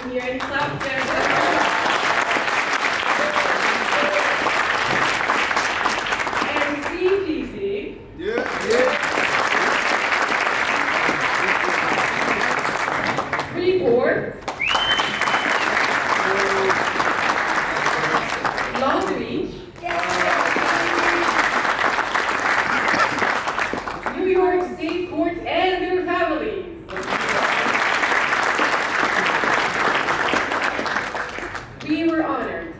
can hear any claps there. And CPC. Freeport. Long Beach. New York State Court and their families. We were honored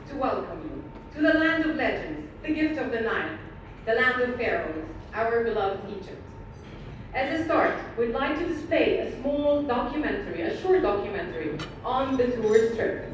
to welcome you to the land of legends, the gift of the Nile, the land of pharaohs, our beloved Egypt. As a start, we'd like to display a small documentary, a short documentary on the tourist trip.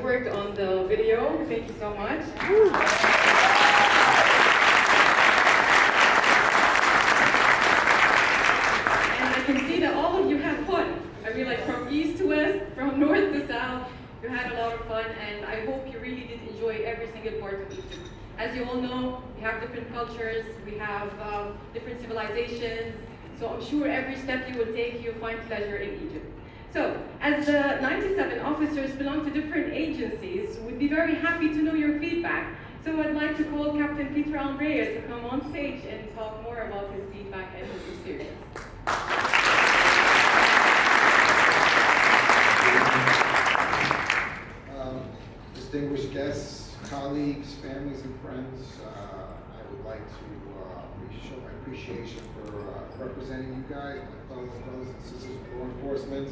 worked on the video. Thank you so much. And I can see that all of you had fun. I mean, like from east to west, from north to south, you had a lot of fun, and I hope you really did enjoy every single part of Egypt. As you all know, we have different cultures, we have different civilizations, so I'm sure every step you will take, you'll find pleasure in Egypt. So, as the 97 officers belong to different agencies, we'd be very happy to know your feedback. So I'd like to call Captain Peter Andrea to come on stage and talk more about his feedback and his experience. Distinguished guests, colleagues, families, and friends, I would like to show my appreciation for representing you guys, my fellow brothers and sisters of law enforcement,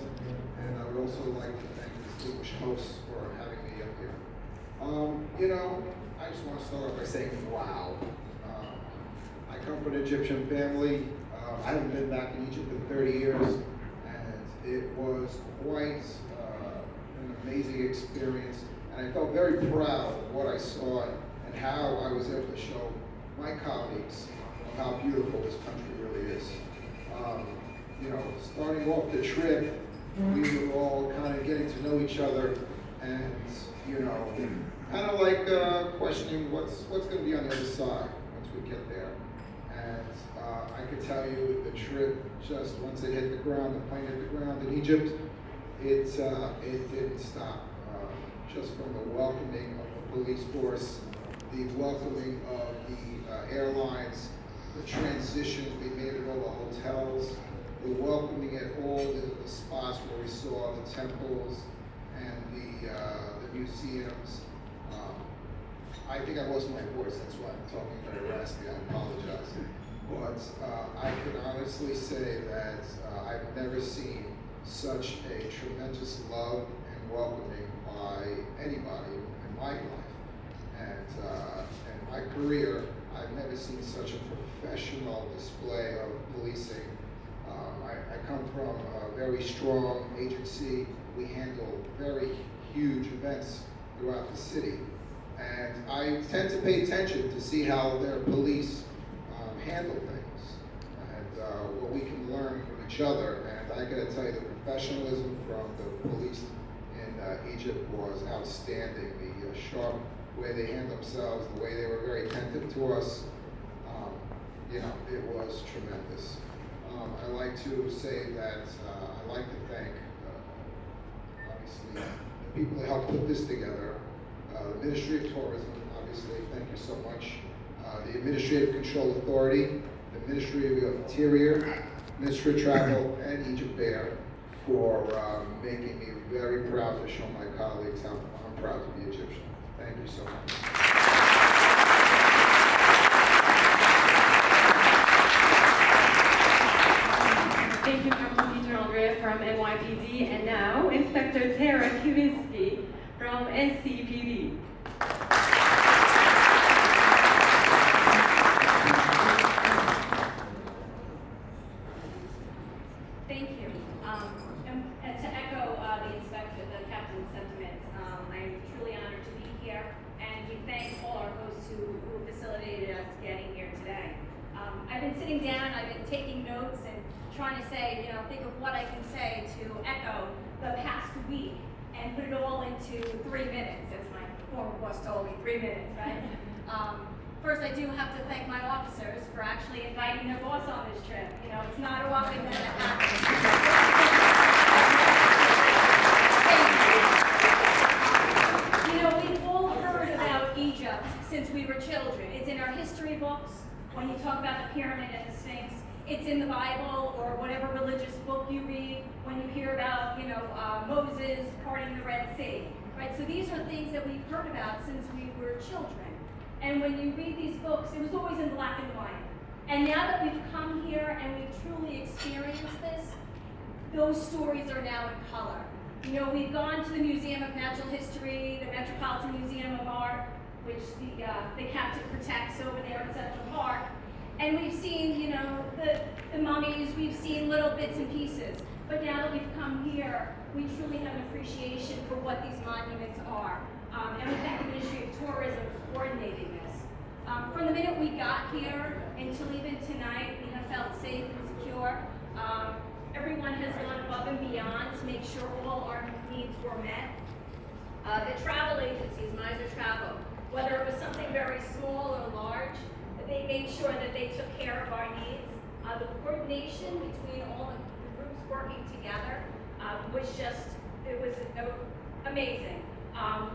and I would also like to thank the distinguished hosts for having me up here. You know, I just want to start off by saying, wow. I come from an Egyptian family. I haven't been back in Egypt in 30 years, and it was quite an amazing experience. And I felt very proud of what I saw and how I was able to show my colleagues of how beautiful this country really is. You know, starting off the trip, we were all kind of getting to know each other and, you know, kind of like questioning what's going to be on the other side once we get there. And I could tell you the trip, just once it hit the ground, the plane hit the ground in Egypt, it didn't stop. Just from the welcoming of the police force, the welcoming of the airlines, the transitions we made at all the hotels, the welcoming at all the spots where we saw the temples and the museums. I think I lost my voice, that's why I'm talking very raspy, I apologize. But I can honestly say that I've never seen such a tremendous love and welcoming by anybody in my life. And in my career, I've never seen such a professional display of policing. I come from a very strong agency. We handle very huge events throughout the city. And I tend to pay attention to see how their police handle things and what we can learn from each other. And I gotta tell you, the professionalism from the police in Egypt was outstanding. The sharp way they handled themselves, the way they were very attentive to us, you know, it was tremendous. I like to say that I like to thank, obviously, the people that helped put this together. The Ministry of Tourism, obviously, thank you so much. The Administrative Control Authority, the Ministry of Interior, Ministry of Travel, and Egypt Air for making me very proud to show my colleagues how I'm proud to be Egyptian. Thank you so much. Thank you, Captain Peter Andrea from NYPD, and now Inspector Tara Kivinsky from NCPD. Thank you. And to echo the captain's sentiments, I'm truly honored to be here, and we thank all our hosts who facilitated us getting here today. I've been sitting down, I've been taking notes and trying to say, you know, think of what I can say to echo the past week and put it all into 3 minutes, as my former boss told me, 3 minutes, right? First, I do have to thank my officers for actually inviting their boss on this trip. You know, it's not often that it happens. You know, we've all heard about Egypt since we were children. It's in our history books. When you talk about the pyramid and the Sphinx, it's in the Bible or whatever religious book you read. When you hear about, you know, Moses parting the Red Sea, right? So these are things that we've heard about since we were children. And when you read these books, it was always in black and white. And now that we've come here and we've truly experienced this, those stories are now in color. You know, we've gone to the Museum of Natural History, the Metropolitan Museum of Art, which the captain protects over there in Central Park. And we've seen, you know, the mummies, we've seen little bits and pieces. But now that we've come here, we truly have an appreciation for what these monuments are. And we thank the Ministry of Tourism for coordinating this. From the minute we got here until even tonight, we have felt safe and secure. Everyone has gone above and beyond to make sure all our needs were met. The travel agencies, Miser Travel, whether it was something very small or large, they made sure that they took care of our needs. The coordination between all the groups working together was just, it was amazing.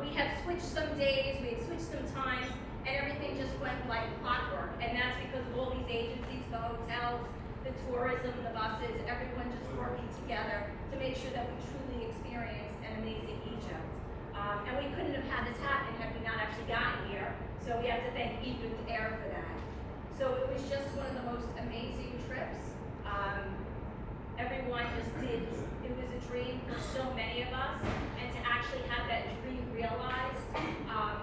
We had switched some days, we had switched some times, and everything just went like clockwork. And that's because of all these agencies, the hotels, the tourism, the buses, everyone just working together to make sure that we truly experienced an amazing Egypt. And we couldn't have had this happen had we not actually gotten here. So we have to thank Egypt Air for that. So it was just one of the most amazing trips. Everyone just did, it was a dream for so many of us. And to actually have that dream realized,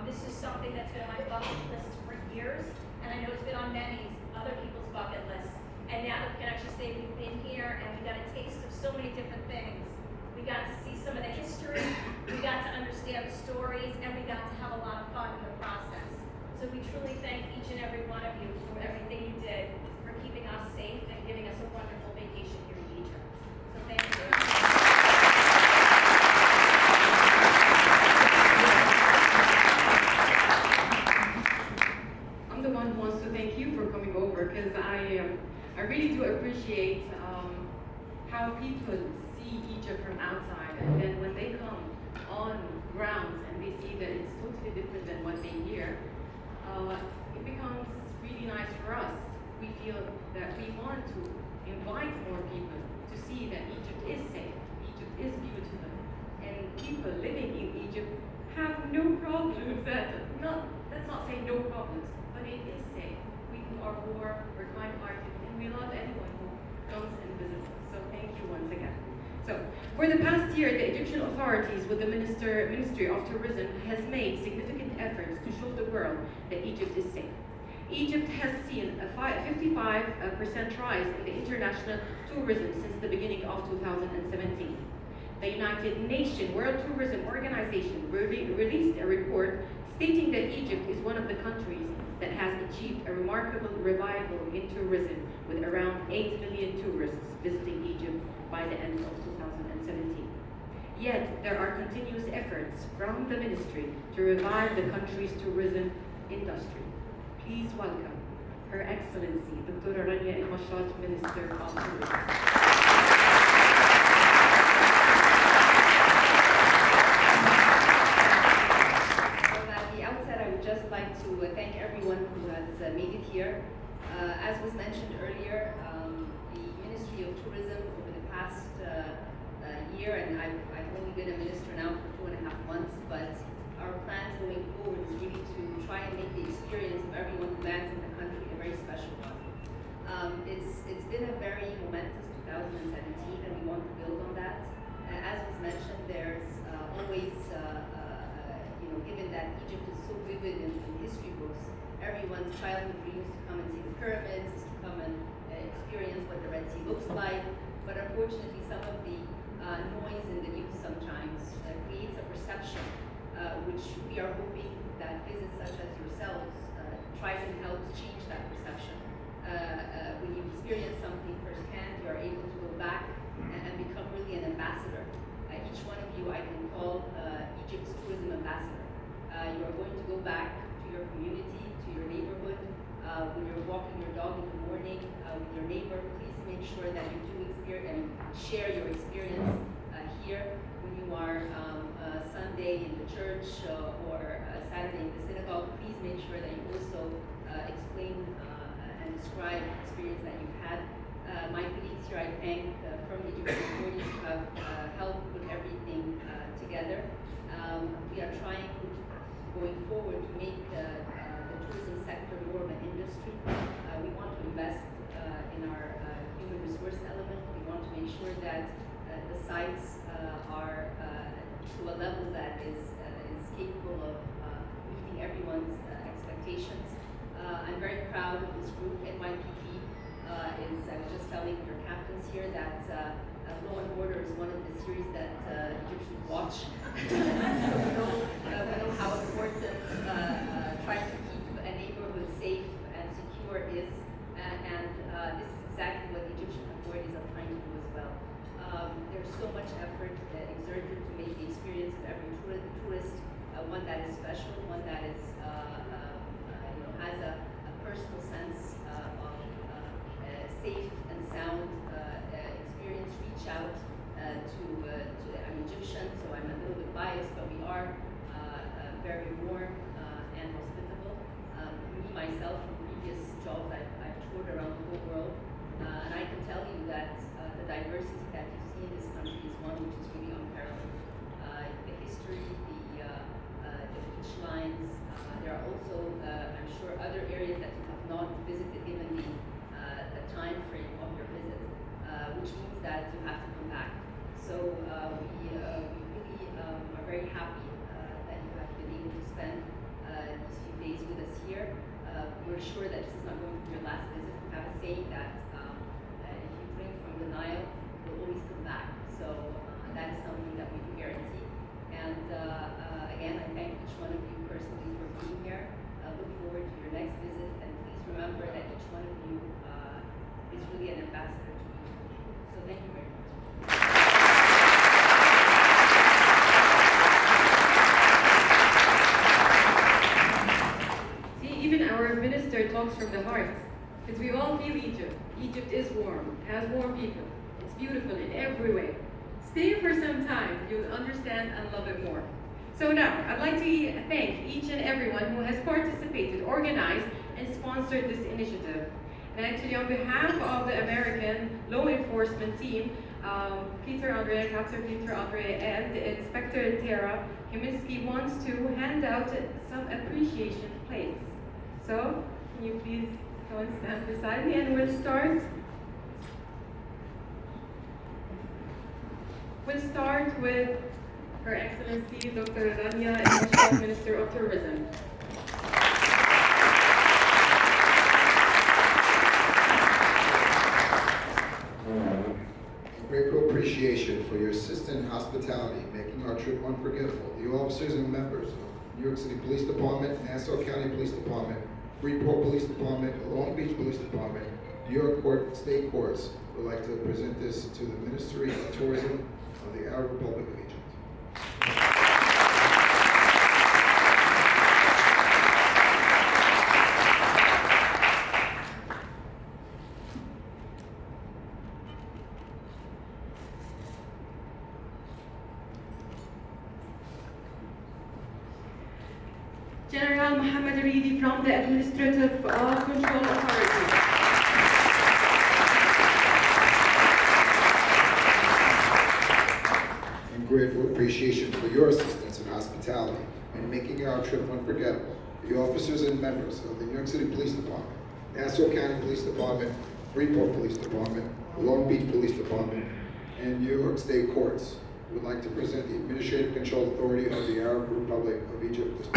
this is something that's been on my bucket list for years. And I know it's been on many other people's bucket lists. And now we can actually say we've been here and we got a taste of so many different things. We got to see some of the history, we got to understand the stories, and we got to have a lot of fun in the process. So we truly thank each and every one of you for everything you did, for keeping us safe and giving us a wonderful vacation here in Egypt. So thank you. I'm the one who wants to thank you for coming over, because I really do appreciate how people see Egypt from outside, and then when they come on grounds and they see that it's totally different than what they hear, it becomes really nice for us. We feel that we want to invite more people to see that Egypt is safe, Egypt is beautiful, and people living in Egypt have no problems. Let's not say no problems, but it is safe. We are warm, we're kind-hearted, and we love anyone who comes and visits us. So thank you once again. So, for the past year, the Egyptian authorities with the Ministry of Tourism has made significant efforts to show the world that Egypt is safe. Egypt has seen a 55% rise in the international tourism since the beginning of 2017. The United Nations World Tourism Organization released a report stating that Egypt is one of the countries that has achieved a remarkable revival in tourism, with around 8 million tourists visiting Egypt by the end of 2017. Yet, there are continuous efforts from the ministry to revive the country's tourism industry. Please welcome Her Excellency, Dr. Rania, Al-Mashat, Minister of Tourism. Just like to thank everyone who has made it here. As was mentioned earlier, the Ministry of Tourism over the past year, and I've only been a minister now for 2.5 months, but our plans going forward is really to try and make the experience of everyone who lands in the country a very special one. It's been a very momentous 2017, and we want to build on that. As was mentioned, there's always given that Egypt is so vivid in history books, everyone's childhood dreams to come and see the pyramids, is to come and experience what the Red Sea looks like. But unfortunately, some of the noise in the news sometimes creates a perception, which we are hoping that visits such as yourselves tries and helps change that perception. When you experience something firsthand, you are able to go back and become really an ambassador. Each one of you I can call Egypt's tourism ambassador. You are going to go back to your community, to your neighborhood. When you're walking your dog in the morning with your neighbor, please make sure that you do share your experience here. When you are Sunday in the church or Saturday in the synagogue, please make sure that you also explain and describe the experience that you've had. My colleagues here, I thank from the Egyptian authorities who have helped put everything together. We are trying, going forward, to make the tourism sector more of an industry. We want to invest in our human resource element. We want to make sure that the sites are to a level that is capable of meeting everyone's expectations. I'm very proud of this group. NYPP I was just telling telling your captains here that Law and Order is one of the series that Egyptians watch. We know how important trying to keep a neighborhood safe and secure is, and this is exactly what the Egyptian authorities are trying to do as well. There's so much effort exerted to make the experience of every tourist one that is special, one that is has a personal sense of safe and sound experience. Reach out to I'm Egyptian, so I'm a little bit biased, but we are very warm and hospitable. Me myself, from previous jobs, I've toured around the whole world, and I can tell you that the diversity that you see in this country is one which is really unparalleled. The history, the beach lines. There are also, I'm sure, other areas that you have not visited given the time frame of your visit, which means that you have to come back. So we really are very happy that you have been able to spend these few days with us here. We're sure that this is not going to be your last visit. We have a saying that if you drink from the Nile, you'll always come back. So that is something that we do guarantee. And again, I thank each one of you personally for being here. I look forward to your next visit, and please remember that each one of you is really an ambassador to Egypt. So thank you very much. See, even our minister talks from the heart, because we all feel Egypt. Egypt is warm, has warm people. It's beautiful in every way. Stay for some time, you'll understand and love it more. So now, I'd like to thank each and everyone who has participated, organized, and sponsored this initiative. And actually, on behalf of the American law enforcement team, Peter Andre, Captain Peter Andre, and Inspector Tara Kaminsky wants to hand out some appreciation plates. So, can you please go and stand beside me, and we'll start. We'll start with Her Excellency Dr. Rania, Al-Mashat, Minister of Tourism. Grateful appreciation for your assistance and hospitality, making our trip unforgettable. The officers and members of New York City Police Department, Nassau County Police Department, Freeport Police Department, Long Beach Police Department, New York State Courts would like to present this to the Ministry of Tourism of the Arab Republic of Egypt. General Mohammed Aridi from the Administrative Control Authority. And grateful appreciation for your assistance and hospitality in making our trip unforgettable. The officers and members of the New York City Police Department, Nassau County Police Department, Freeport Police Department, Long Beach Police Department, and New York State Courts would like to present the Administrative Control Authority of the Arab Republic of Egypt.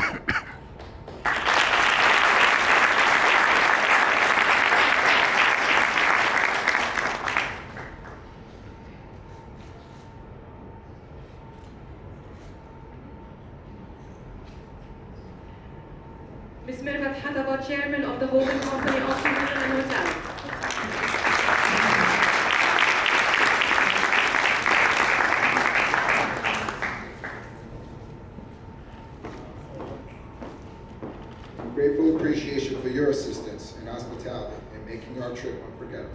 Ms. Mirvat Hadaba, Chairman of the Holding Company of Tourism and Hotels. Grateful appreciation for your assistance and hospitality in making our trip unforgettable.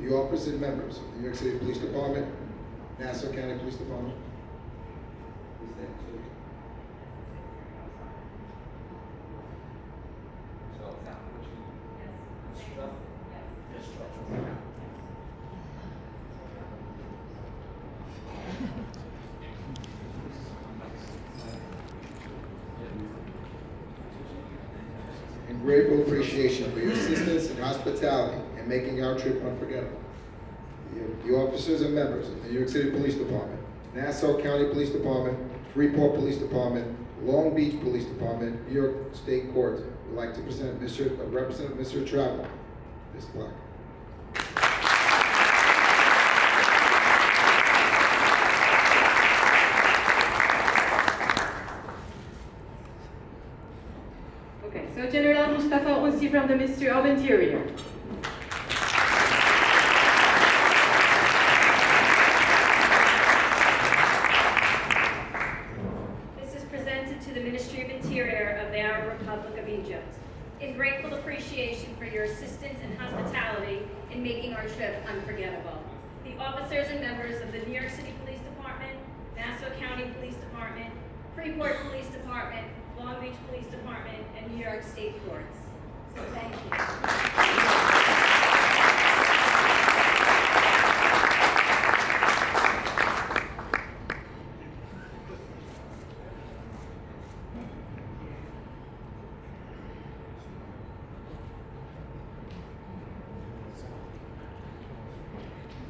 The officers and members of the New York City Police Department, Nassau County Police Department. And grateful appreciation for your assistance and hospitality in making our trip unforgettable. The officers and members of the New York City Police Department, Nassau County Police Department, Freeport Police Department, Long Beach Police Department, New York State Courts would like to present Representative Mr. Travel this plaque. from the Ministry of Interior. This is presented to the Ministry of Interior of the Arab Republic of Egypt. In grateful appreciation for your assistance and hospitality in making our trip unforgettable. The officers and members of the New York City Police Department, Nassau County Police Department, Freeport Police Department, Long Beach Police Department, and New York State Courts. So thank you.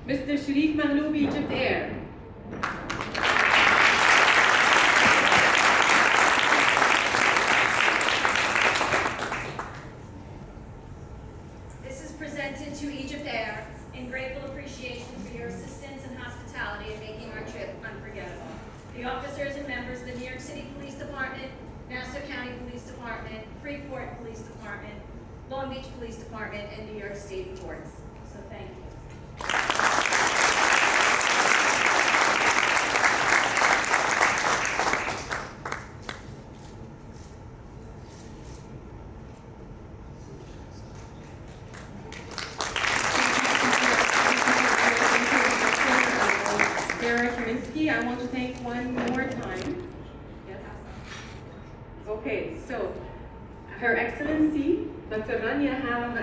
Mr. Sharif Mahloub, Egypt Air. This is presented to Egypt Air in grateful appreciation for your assistance and hospitality in making our trip unforgettable. The officers and members of the New York City Police Department, Nassau County Police Department, Freeport Police Department, Long Beach Police Department, and New York State Courts. So thank you. I want to thank one more time. Yes. Okay, so Her Excellency, Dr. Rania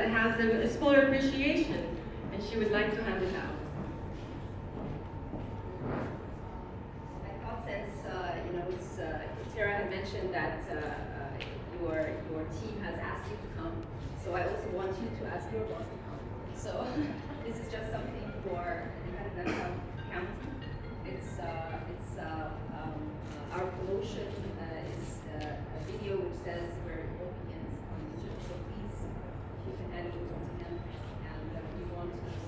has a small appreciation, and she would like to hand it out. I thought since Sarah had mentioned that your team has asked you to come, so I also want you to ask your boss to come. So this is just something for Nassau County. It's our promotion is a video which says we're Europeans on Egypt, so please, if you can hand it over to him, and we want to say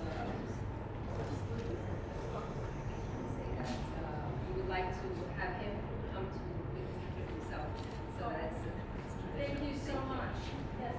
that we would like to have him come to witness the trip himself. So that's Thank you so much. Yes.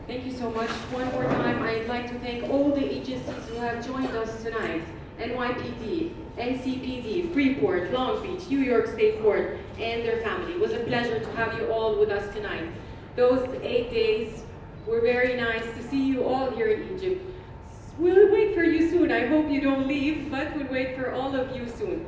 Thank you so much. One more time, I'd like to thank all the agencies who have joined us tonight. NYPD, NCPD, Freeport, Long Beach, New York State Court, and their family. It was a pleasure to have you all with us tonight. Those 8 days were very nice to see you all here in Egypt. We'll wait for you soon. I hope you don't leave, but we'll wait for all of you soon.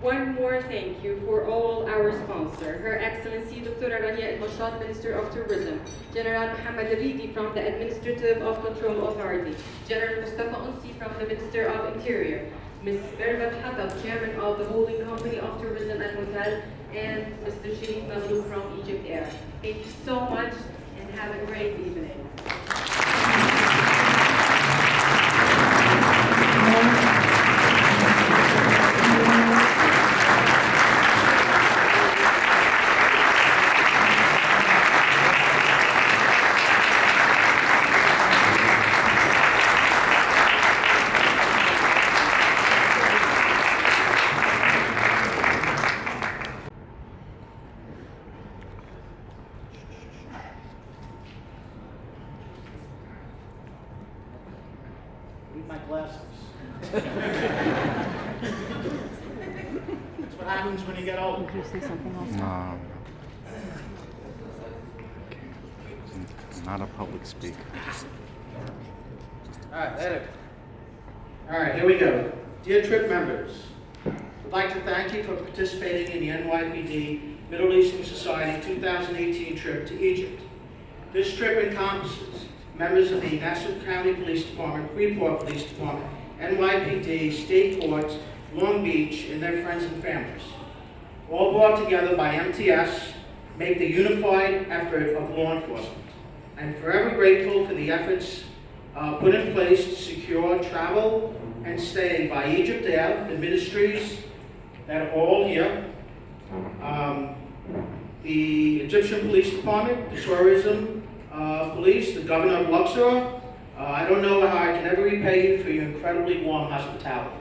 One more thank you for all our sponsor, Her Excellency Dr. Rania Al-Mashat, Minister of Tourism, General Mohammed Ridi from the Administrative of Control Authority, General Mustafa Unsi from the Minister of Interior, Ms. Mervat Hatab, Chairman of the Holding Company of Tourism and Hotel, and Mr. Sharif Mahloub from Egypt Air. Thank you so much and have a great evening. Need my glasses. That's what happens when you get old. Did you say something else? No. I'm not a public speaker. All right, edit. All right, here we go. Dear trip members, I'd like to thank you for participating in the NYPD Middle Eastern Society 2018 trip to Egypt. This trip encompasses members of the Nassau County Police Department, Freeport Police Department, NYPD, State Courts, Long Beach, and their friends and families. All brought together by MTS, make the unified effort of law enforcement. I'm forever grateful for the efforts put in place to secure travel and stay by Egypt Air, the ministries that are all here, the Egyptian Police Department, the Tourism Police, the Governor of Luxor. I don't know how I can ever repay you for your incredibly warm hospitality.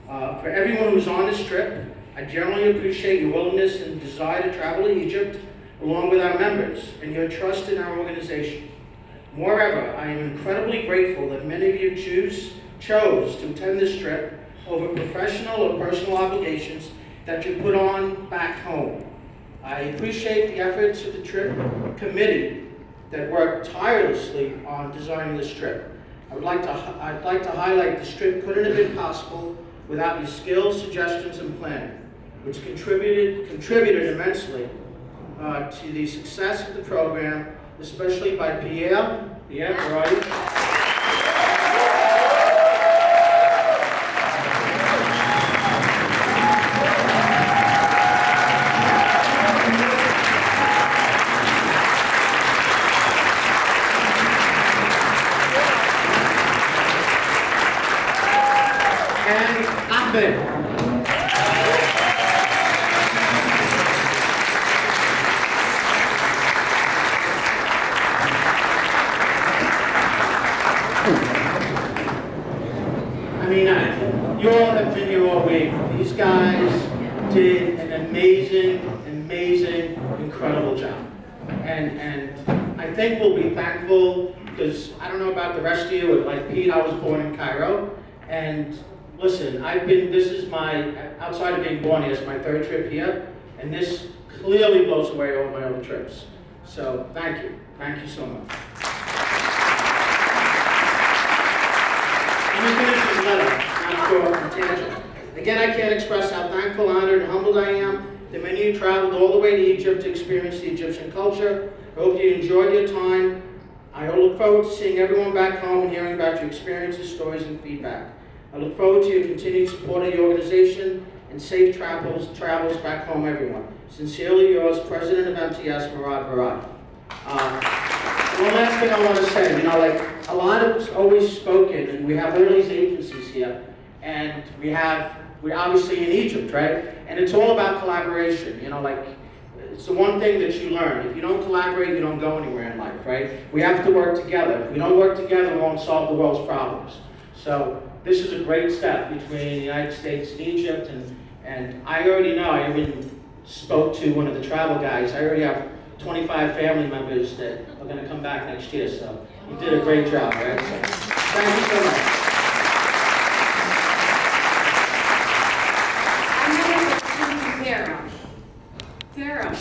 For everyone who's on this trip, I generally appreciate your willingness and desire to travel to Egypt along with our members and your trust in our organization. Moreover, I am incredibly grateful that many of you chose to attend this trip over professional or personal obligations that you put on back home. I appreciate the efforts of the trip committee that worked tirelessly on designing this trip. I'd like to highlight this trip couldn't have been possible without your skills, suggestions, and planning, which contributed immensely to the success of the program, especially by Pierre. Pierre, where are you? You all have been here all week. These guys did an amazing, incredible job. And I think we'll be thankful because I don't know about the rest of you, but like Pete, I was born in Cairo. And listen, this is outside of being born here, it's my third trip here. And this clearly blows away all my other trips. So thank you. Thank you so much. Let me finish this letter. Again, I can't express how thankful, honored, and humbled I am that many of you traveled all the way to Egypt to experience the Egyptian culture. I hope you enjoyed your time. I look forward to seeing everyone back home and hearing about your experiences, stories, and feedback. I look forward to your continued support of the organization and safe travels back home, everyone. Sincerely yours, President of MTS, Murad Barad. One last thing I want to say, a lot of it's always spoken, and we have all these agencies here. And we're obviously in Egypt, right? And it's all about collaboration. It's the one thing that you learn. If you don't collaborate, you don't go anywhere in life, right? We have to work together. If we don't work together, we won't solve the world's problems. So this is a great step between the United States and Egypt. And I already know, I even spoke to one of the travel guys. I already have 25 family members that are going to come back next year. So you did a great job, right? So thank you so much. Sarah.